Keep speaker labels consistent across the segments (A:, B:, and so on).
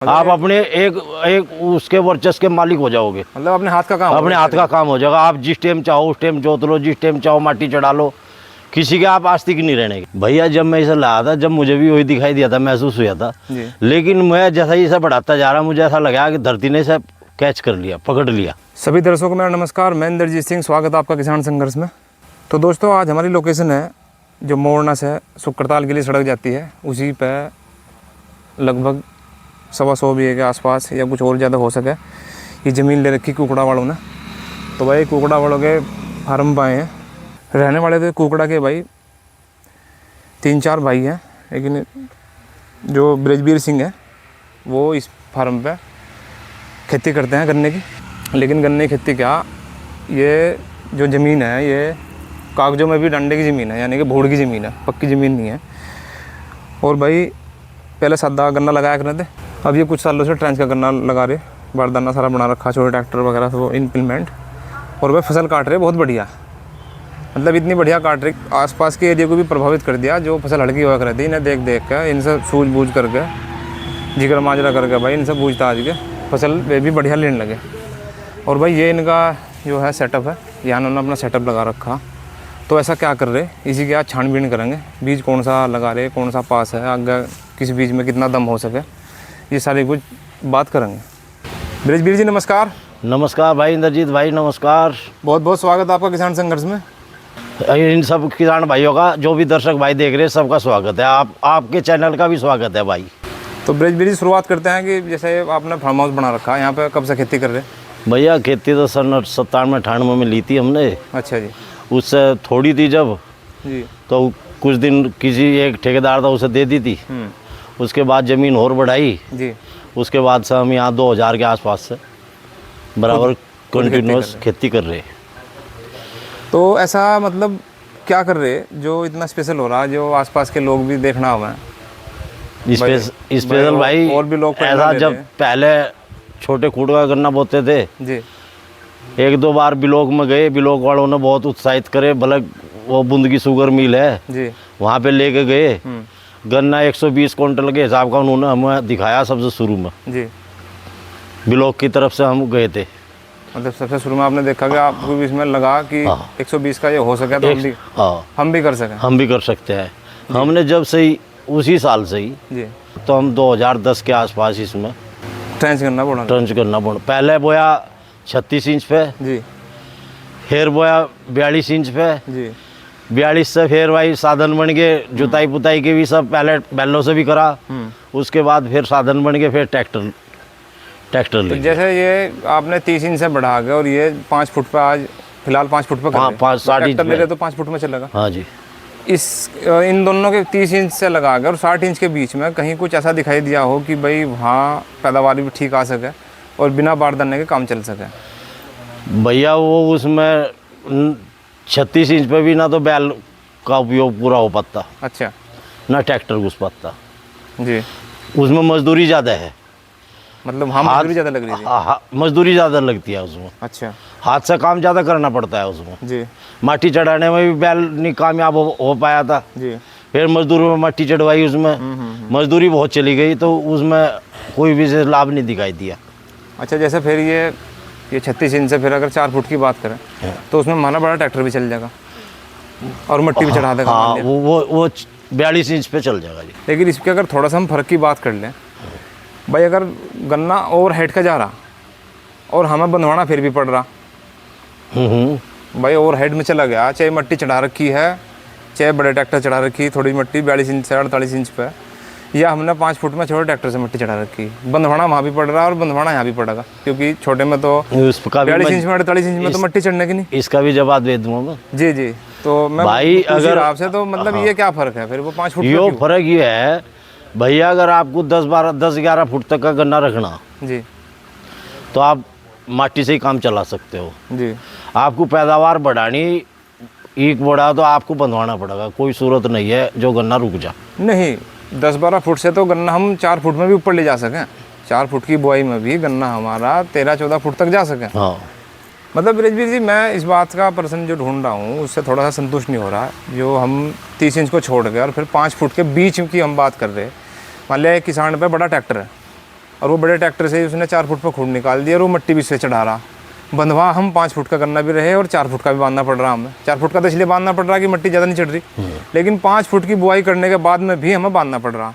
A: आप अपने एक एक उसके वर्चस्व के मालिक हो जाओगे।
B: मतलब अपने हाथ का काम,
A: अपने हाथ का काम हो जाएगा। आप जिस टाइम चाहो उस टाइम जोत लो, जिस टाइम चाहो माटी चढ़ा लो, किसी के आप आस्तिक नहीं रहने के। भैया जब मैं इसे लाया था, जब मुझे भी वही दिखाई दिया था, महसूस हुआ था, लेकिन मैं जैसा ही इसे बढ़ाता जा रहा, मुझे ऐसा लगा कि धरती ने इसे कैच कर लिया, पकड़ लिया।
B: सभी दर्शकों को मेरा नमस्कार, मैं इंद्रजीत सिंह, स्वागत है आपका किसान संघर्ष में। तो दोस्तों, आज हमारी लोकेशन है जो मोरना से सुकरताल के लिए सड़क जाती है, उसी पे लगभग 125 बीघे के आसपास या कुछ और ज़्यादा हो सके ये ज़मीन ले रखी कुकड़ा वालों ने। तो भाई कुकड़ा वालों के फार्म पे आए हैं, रहने वाले थे कुकड़ा के भाई 3-4 भाई हैं, लेकिन जो ब्रजबीर सिंह है वो इस फार्म पे खेती करते हैं गन्ने की। लेकिन गन्ने की खेती क्या, ये जो ज़मीन है ये कागज़ों में भी डंडे की ज़मीन है, यानी कि भूड़ की ज़मीन है, पक्की ज़मीन नहीं है। और भाई पहले सादा गन्ना लगाया करते थे, अब ये कुछ सालों से ट्रेंच का गन्ना लगा रहे, बारदाना सारा बना रखा, छोटे ट्रैक्टर वगैरह सब इम्प्लीमेंट। और भाई फसल काट रहे बहुत बढ़िया, मतलब इतनी बढ़िया काट रही, आसपास के एरिया को भी प्रभावित कर दिया। जो फसल हल्की हुआ करती इन्हें देख देख के, इनसे सूझ-बूझ करके, जिगर माजरा करके भाई इनसे बूझता आज के फसल वे भी बढ़िया लेने लगे। और भाई ये इनका जो है सेटअप है, यहाँ उन्होंने अपना सेटअप लगा रखा। तो ऐसा क्या कर रहे, इसी की आज छानबीन करेंगे, बीज कौन सा लगा रहे, कौन सा पास है, आगे किस बीज में कितना दम हो सके, ये सारी कुछ बात करेंगे। ब्रजबीर जी नमस्कार।
A: नमस्कार भाई इंद्रजीत भाई, नमस्कार।
B: बहुत बहुत स्वागत आपका किसान संघर्ष में।
A: इन सब किसान भाइयों का, जो भी दर्शक भाई देख रहे हैं, सबका स्वागत है। आपके चैनल का भी स्वागत है भाई।
B: तो ब्रजबीर जी शुरुआत करते हैं कि जैसे आपने फार्म हाउस बना रखा है, यहाँ पे कब से खेती कर रहे हैं?
A: भैया खेती तो सन 97-98 में ली थी हमने।
B: अच्छा जी।
A: उससे थोड़ी थी जब
B: जी,
A: तो कुछ दिन किसी एक ठेकेदार था, उसे दे दी थी। उसके बाद ज़मीन और बढ़ाई
B: जी।
A: उसके बाद से हम यहाँ 2000 के आसपास से बराबर कंटिन्यूस खेती कर रहे हैं।
B: तो ऐसा मतलब क्या कर रहे जो इतना स्पेशल हो रहा है, जो आसपास के लोग भी देखना हुआ है?
A: स्पेशल भाई
B: और भी लोग
A: ऐसा, जब पहले छोटे खूट का गन्ना बोते थे
B: जी,
A: 1-2 बार ब्लॉक में गए, ब्लॉक वालों ने बहुत उत्साहित करे, भले वो बूंद की शुगर मिल है
B: जी,
A: वहाँ पे लेके गए। गन्ना 120 क्विंटल के हिसाब का उन्होंने हमें दिखाया सबसे शुरू में
B: जी।
A: ब्लॉक की तरफ से हम गए थे।
B: मतलब सबसे शुरू में आपने देखा कि आपको भी इसमें लगा कि 120 का ये हो सके तो हम भी कर सकें,
A: हम भी कर सकते हैं। हमने जब से ही उसी साल से ही
B: जी,
A: तो हम 2010 के आसपास इसमें
B: ट्रेंच करना पड़ा।
A: पहले बोया 36 इंच पे
B: जी,
A: फिर बोया 42 इंच पे
B: जी,
A: 42 से फिर भाई साधन बन के जुताई पुताई के भी सब पहले बैलों से भी करा। उसके बाद फिर साधन बन के फिर ट्रैक्टर
B: तो
A: ले।
B: जैसे ये आपने 30 इंच से बढ़ा के और ये 5 फुट पे आज फिलहाल 5 फुट पे कर रहे हैं।
A: 5-60 इंच
B: ले रहे तो 5 फुट में चलेगा।
A: हाँ जी।
B: इन दोनों के 30 इंच से लगा कर और 60 इंच के बीच में कहीं कुछ ऐसा दिखाई दिया हो कि भाई वहाँ पैदावार भी ठीक आ सके और बिना बारदाने के काम चल सके?
A: भैया वो उसमें 36 इंच पे भी ना तो बैल का उपयोग पूरा हो पाता।
B: अच्छा।
A: ना ट्रैक्टर घुस पाता
B: जी।
A: उसमें मजदूरी ज़्यादा है,
B: मतलब हम मजदूरी ज़्यादा लग रही थी?
A: मजदूरी ज़्यादा लगती है उसमें।
B: अच्छा।
A: हाथ से काम ज़्यादा करना पड़ता है उसमें।
B: जी।
A: माटी चढ़ाने में भी बैल नहीं कामयाब हो पाया था।
B: जी।
A: फिर मजदूरों में माटी चढ़वाई, उसमें मजदूरी बहुत चली गई, तो उसमें कोई विशेष लाभ नहीं दिखाई दिया।
B: अच्छा, जैसे फिर ये 36 इंच से फिर अगर 4 फुट की बात करें तो उसमें हमारा बड़ा ट्रैक्टर भी चल जाएगा और मिट्टी भी चढ़ा देगा।
A: हाँ, वो 42 इंच पे चल जाएगा जी।
B: लेकिन इसके अगर थोड़ा सा हम फर्क की बात कर लें भाई, अगर गन्ना ओवर हेड का जा रहा और हमें बंधवाना फिर भी पड़ रहा भाई, ओवर हेड में चला गया, चाहे मिट्टी चढ़ा रखी है, चाहे बड़े ट्रैक्टर चढ़ा रखी थोड़ी मिट्टी 42 इंच से 48 इंच पे, या हमने 5 फुट में छोटे ट्रैक्टर से मिट्टी चढ़ा रखी, बंधवाना वहाँ भी पड़ रहा और बंधवाना यहाँ भी पड़ेगा, क्योंकि छोटे में तो 42 इंच में 48 इंच में तो मिट्टी चढ़ने की नहीं।
A: इसका भी जवाब दे दूँगा मैं।
B: जी जी। तो मैं
A: भाई अगर
B: आपसे तो मतलब ये क्या फ़र्क है फिर वो 5 फुट?
A: ये फर्क ये है भैया, अगर आपको 10-11 फुट तक का गन्ना रखना
B: जी,
A: तो आप माटी से ही काम चला सकते हो
B: जी।
A: आपको पैदावार बढ़ानी, एक बढ़ा तो आपको बंधवाना पड़ेगा, कोई सूरत नहीं है जो गन्ना रुक जा।
B: नहीं, 10-12 फुट से तो गन्ना हम 4 फुट में भी ऊपर ले जा सकें, 4 फुट की बुआई में भी गन्ना हमारा 13-14 फुट तक जा सके।
A: हाँ।
B: मतलब ब्रजबीर जी, मैं इस बात का पर्सन जो ढूंढ रहा हूँ उससे थोड़ा सा संतुष्ट नहीं हो रहा, जो हम 30 इंच को छोड़ के और फिर 5 फुट के बीच की हम बात कर रहे हैं। मान लिया एक किसान पे बड़ा ट्रैक्टर है और वो बड़े ट्रैक्टर से उसने 4 फुट पर खूड निकाल दिया और वो मिट्टी भी इससे चढ़ा रहा। बंधवा हम 5 फुट का करना भी रहे और 4 फुट का भी बांधना पड़ रहा हमें। 4 फुट का तो इसलिए बांधना पड़ रहा कि मिट्टी ज़्यादा नहीं चढ़ रही, लेकिन 5 फुट की बुआई करने के बाद में भी हमें बांधना पड़ रहा।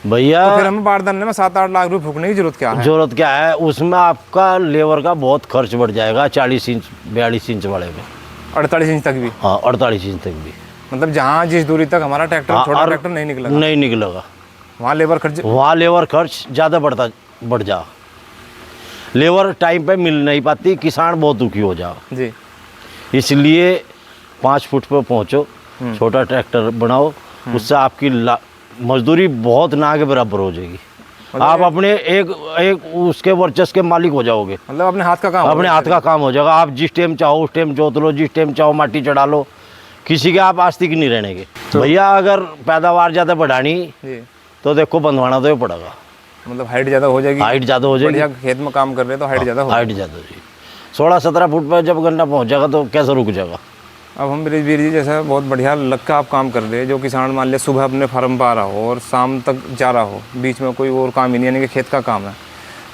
A: भैया
B: तो फिर हमें बारदाने में 7-8 लाख रुपये फूकने की जरूरत क्या है?
A: जरूरत क्या है उसमें? आपका लेबर का बहुत खर्च बढ़ जाएगा 40 इंच 42 इंच वाले में,
B: 48 इंच तक भी।
A: हाँ 48 इंच तक भी।
B: मतलब जहाँ जिस दूरी तक हमारा ट्रैक्टर छोटा ट्रैक्टर नहीं निकलेगा,
A: नहीं निकलेगा,
B: वहाँ लेबर खर्च,
A: वहाँ लेबर खर्च ज़्यादा बढ़ जा। लेबर टाइम पे मिल नहीं पाती, किसान बहुत दुखी हो जा।
B: जी।
A: इसलिए 5 फुट पे पहुँचो, छोटा ट्रैक्टर बनाओ, उससे आपकी मजदूरी बहुत ना के बराबर हो जाएगी। आप अपने एक उसके वर्चस्व के मालिक हो जाओगे।
B: मतलब अपने हाथ का काम,
A: अपने हाथ का काम हो जाएगा। आप जिस टाइम चाहो उस टाइम जोत लो, जिस टाइम चाहो माटी चढ़ा लो, किसी के आप आस्तिक नहीं रहेंगे। तो भैया अगर पैदावार ज़्यादा बढ़ानी तो देखो बंधवाना तो ही पड़ेगा।
B: मतलब हाइट ज़्यादा हो जाएगी,
A: हाइट ज़्यादा हो जाएगी।
B: बढ़िया खेत में काम कर रहे हैं तो हाइट ज़्यादा हो,
A: हाइट ज़्यादा हो जाएगी। 16-17 फुट पर जब गन्ना पहुंच जाएगा तो कैसे रुक जाएगा?
B: अब हम वीर जी जैसा बहुत बढ़िया लग का आप काम कर रहे हैं, जो किसान मान लिया सुबह अपने फार्म पर आ रहा हो और शाम तक जा रहा हो, बीच में कोई और काम ही नहीं, यानी कि खेत का काम है,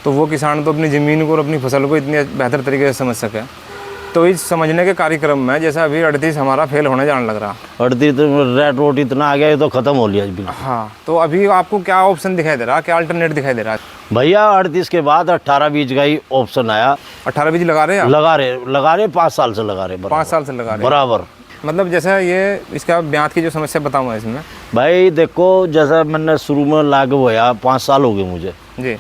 B: तो वो किसान तो अपनी ज़मीन को और अपनी फसल को इतनी बेहतर तरीके से समझ सके। तो इस समझने के कार्यक्रम में जैसा अभी 38 हमारा फेल होने जाने लग रहा,
A: 38 रेट रोट इतना आ गया, ये तो ख़त्म हो लिया बिल्कुल।
B: हाँ, तो अभी आपको क्या ऑप्शन दिखाई दे रहा, क्या अल्टरनेट दिखाई दे रहा है?
A: भैया 38 के बाद 18 बीज का ही ऑप्शन आया।
B: 18 बीज लगा रहे हैं?
A: लगा रहे 5 साल से लगा रहे,
B: 5 साल से लगा रहे
A: बराबर।
B: मतलब जैसा ये इसका ब्याज की जो समस्या बताऊँ इसमें
A: भाई देखो, जैसा मैंने शुरू में लागू होया 5 साल हो गए मुझे
B: जी।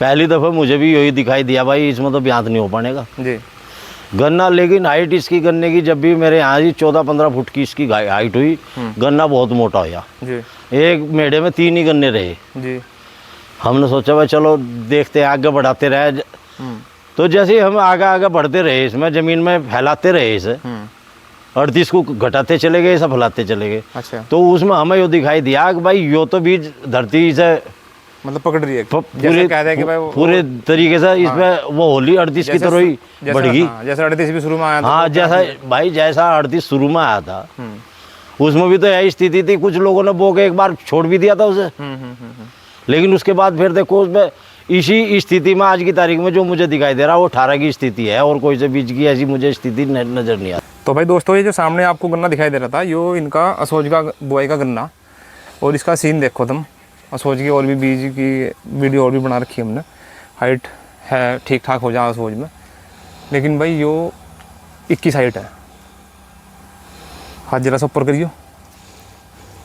A: पहली दफ़ा मुझे भी यही दिखाई दिया भाई इसमें तो ब्याज नहीं हो पाएगा
B: जी।
A: गन्ना। लेकिन हाइट इसकी गन्ने की जब भी मेरे यहाँ ही 14-15 फुट की इसकी हाइट हुई, गन्ना बहुत मोटा होया
B: जी। एक
A: मेढ़े में 3 ही गन्ने रहे
B: जी।
A: हमने सोचा भाई चलो देखते हैं, आगे बढ़ाते रहे। तो जैसे ही हम आगे बढ़ते रहे, इसमें ज़मीन में फैलाते रहे इसे, 38 को घटाते चले गए, सब फैलाते चले गए।
B: अच्छा।
A: तो उसमें हमें यो दिखाई दिया कि भाई यो तो बीज धरती से
B: मतलब पकड़ रही है,
A: पूरे
B: कहते हैं कि भाई
A: पूरे तरीके से इसमें वो होली 38 की तरह ही बढ़ी।
B: जैसा 38 भी शुरू में आया था।
A: हाँ, जैसा भाई जैसा 38 शुरू में आया था उसमें भी तो यही स्थिति थी। कुछ लोगों ने बो के एक बार छोड़ भी दिया था उसे, लेकिन उसके बाद फिर देखो उसमें इसी स्थिति में आज की तारीख में जो मुझे दिखाई दे रहा है वो 18 की स्थिति है, और कोई से बीज की ऐसी मुझे स्थिति नजर नहीं आती।
B: तो भाई दोस्तों, ये जो सामने आपको गन्ना दिखाई दे रहा था, यो इनका असोज का बुआई का गन्ना, और इसका सीन देखो तुम। असोज की और भी बीज की वीडियो और भी बना रखी है हमने, हाइट है ठीक ठाक हो जाए असोज में, लेकिन भाई यो 21 हाइट है। हाथ जरा सा ऊपर करियो,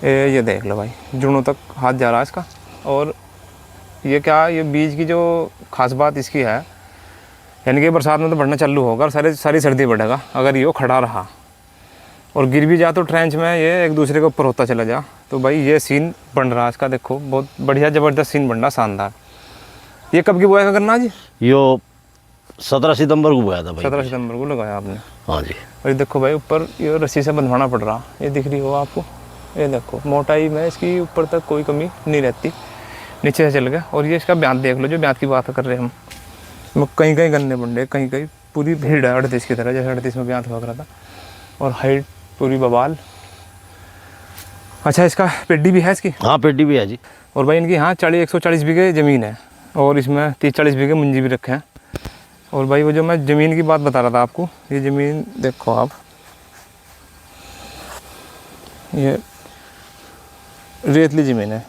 B: ये देख लो भाई, जुड़ों तक हाथ जा रहा है इसका। और ये क्या, ये बीज की जो खास बात इसकी है, यानी कि बरसात में तो बढ़ना चालू होगा और सारी सर्दी बढ़ेगा अगर ये खड़ा रहा, और गिर भी जा तो ट्रेंच में ये एक दूसरे के ऊपर होता चला जा। तो भाई ये सीन बन रहा है इसका, देखो बहुत बढ़िया ज़बरदस्त सीन बन रहा, शानदार। ये कब की बुआई का करना जी?
A: यो 17 सितंबर को बुआया था भाई।
B: 17 सितंबर को लगाया आपने?
A: हाँ जी।
B: और ये देखो भाई ऊपर ये रस्सी से बंधवाना पड़ रहा, ये दिख रही हो आपको, ये देखो मोटाई में इसकी ऊपर तक कोई कमी नहीं रहती, नीचे से चल गया। और ये इसका ब्याज देख लो, जो ब्याज की बात कर रहे हैं हम, कहीं कहीं गन्ने बन रहे, कहीं कहीं पूरी भीड़ है 38 की तरह, जैसे 38 में ब्याज हुआ करा था, और हाइट पूरी बवाल। अच्छा, इसका पेड्डी भी है इसकी?
A: हाँ, पेड्डी भी है जी।
B: और भाई इनकी यहाँ 140 बीघे ज़मीन है, और इसमें 30-40 बीघे मुंजी भी रखे हैं। और भाई वो जो मैं ज़मीन की बात बता रहा था आपको, ये ज़मीन देखो आप, ये रेतली ज़मीन है,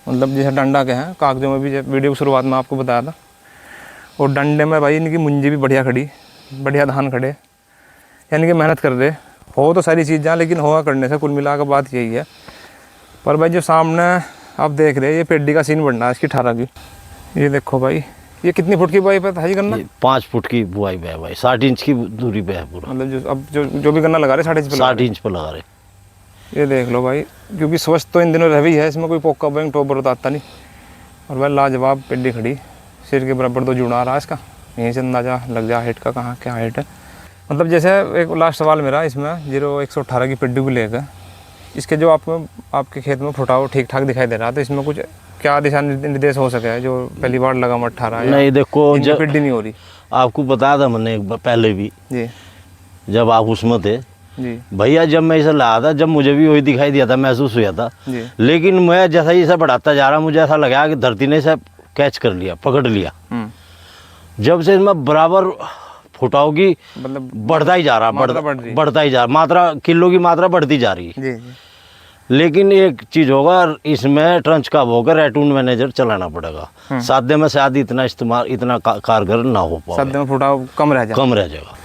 B: मतलब जैसे डंडा के हैं, कागजों में भी वीडियो की शुरुआत में आपको बताया था। और डंडे में भाई इनकी मुंजी भी बढ़िया खड़ी, बढ़िया धान खड़े, यानी कि मेहनत कर रहे हो तो सारी चीज़ें, लेकिन होगा करने से कुल मिला कर बात यही है। पर भाई जो सामने आप देख रहे हैं, ये पेड्डी का सीन बनना है इसकी 18 की। ये देखो भाई, ये कितनी फुट की बुआई पे था ये गन्ना?
A: 5 फुट की बुआई पे है भाई, 60 इंच की दूरी पे है पूरा।
B: मतलब जो अब जो भी गन्ना लगा रहे 60
A: इंच पे लगा रहे।
B: ये देख लो भाई, क्योंकि स्वच्छ तो इन दिनों रही है, इसमें कोई पोका बैंक टोबर तो आता नहीं। और भाई लाजवाब पेड्डी खड़ी, सिर के बराबर तो जुड़ा रहा है इसका, यहीं से अंदाजा लग जा हाइट का, कहाँ क्या हाइट है। मतलब जैसे एक लास्ट सवाल मेरा इसमें 118 की पेड्डी को लेकर, इसके जो आपके खेत में फुटाव ठीक ठाक दिखाई दे रहा, तो इसमें कुछ क्या दिशा निर्देश हो सके जो पहली बार लगा 18?
A: नहीं देखो, जब
B: पेड्डी नहीं हो रही,
A: आपको बताया था मैंने एक बार पहले भी
B: जी,
A: जब आप उसमें थे
B: जी
A: भैया, जब मैं इसे लाया था, जब मुझे भी वही दिखाई दिया था, महसूस हुआ था।
B: जी।
A: लेकिन मैं जैसा ही इसे बढ़ाता जा रहा, मुझे ऐसा लगा कि धरती ने इसे कैच कर लिया, पकड़ लिया। जब से इसमें बराबर फुटाव की
B: मतलब
A: बढ़ता ही जा रहा, बढ़ता ही जा रहा, मात्रा किलो की मात्रा बढ़ती जा रही है।
B: जी।
A: लेकिन एक चीज होगा, इसमें ट्रंच का होकर रेटून मैनेजर चलाना पड़ेगा। सादे में शायद इतना इस्तेमाल, इतना कारगर ना हो पाए,
B: सादे में फुटाव कम रह
A: जाएगा।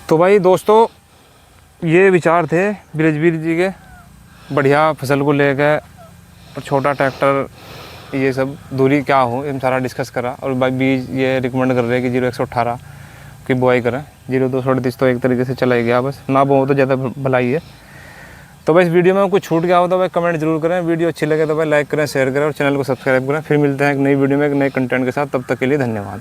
B: तो भाई दोस्तों, ये विचार थे बृजवीर जी के, बढ़िया फसल को लेकर, और छोटा ट्रैक्टर, ये सब दूरी क्या हो, इन सारा डिस्कस करा। और भाई बीज ये रिकमेंड कर रहे हैं कि 0118 की बुआई करें। 0238 तो एक तरीके से चला ही गया, बस ना बो तो ज़्यादा भलाई है। तो भाई इस वीडियो में कुछ छूट गया हो तो भाई कमेंट जरूर करें। वीडियो अच्छी लगे तो भाई लाइक करें, शेयर करें और चैनल को सब्सक्राइब करें। फिर मिलते हैं एक नई वीडियो में एक नए कंटेंट के साथ। तब तक के लिए धन्यवाद।